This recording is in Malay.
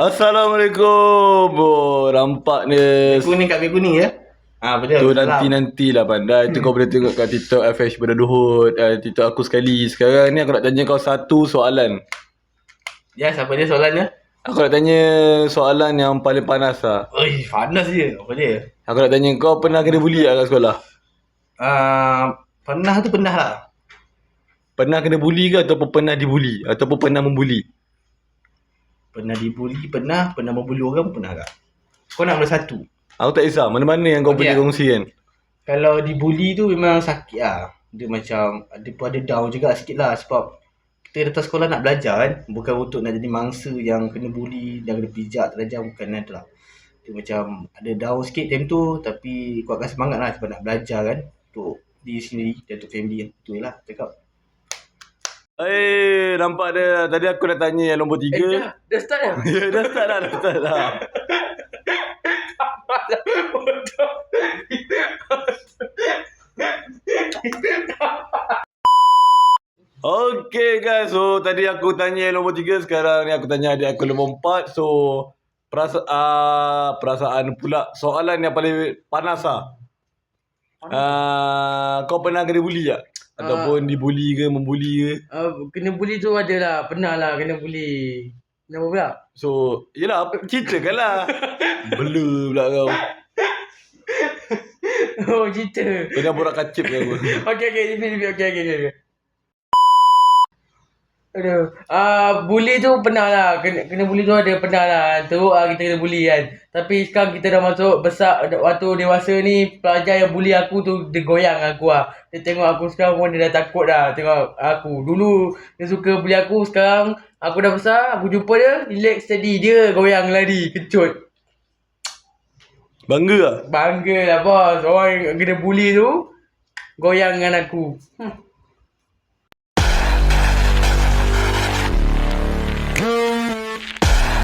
Assalamualaikum. Nampak ni. Kuning kat kuning ya. Betul. Tu nanti-nantilah pandai. Itu kau boleh tengok kat TikTok FH Berduhut, TikTok aku sekali. Sekarang ni aku nak tanya kau satu soalan. Ya, siapa dia soalannya? Aku nak tanya soalan yang paling panas lah. Oi, panas je. Apa dia? Aku nak tanya kau pernah kena bully tak kat sekolah? Pernah tu pernah lah. Pernah kena bully ke ataupun pernah dibuli? Ataupun pernah membuli? Pernah dibuli, pernah membuli orang pun pernah tak? Kau nak mula satu? Aku tak kisah. Mana-mana yang kau boleh kongsi kan? Kalau dibuli tu memang sakit lah. Dia macam, ada down juga sikit lah. Sebab kita datang sekolah nak belajar kan. Bukan untuk nak jadi mangsa yang kena bully dan kena pijak terajam. Bukan ada lah. Dia macam ada down sikit time tu. Tapi kuatkan semangat lah sebab nak belajar kan. Untuk diri sendiri dan untuk family. Itu je lah cakap. Nampak dia. Tadi aku dah tanya yang nombor 3. Dah start dah? Ya, dah start dah. Okay guys, so tadi aku tanya yang nombor 3, sekarang ni aku tanya adik aku nombor 4. So perasaan pula soalan yang paling panas lah. Kau pernah kena bully tak? Ataupun dibuli ke, membuli ke? Kena bully tu ada lah. Pernah lah kena bully. Kenapa pula? So, yelah, ceritakan lah. Blur pula kau. Oh, cerita. Kau jangan borak kacip ke aku. Okay. Aduh. Bully tu pernah lah. Kena bully tu ada pernah lah. Teruk lah kita kena bully kan. Tapi sekarang kita dah masuk besar. Waktu dewasa ni, pelajar yang bully aku tu, dia goyang aku lah. Dia tengok aku sekarang pun dia dah takut dah tengok aku. Dulu dia suka bully aku. Sekarang aku dah besar. Aku jumpa dia, relax steady. Dia goyang lari, kecut. Bangga lah? Bangga lah bos. Orang yang kena bully tu goyang dengan aku.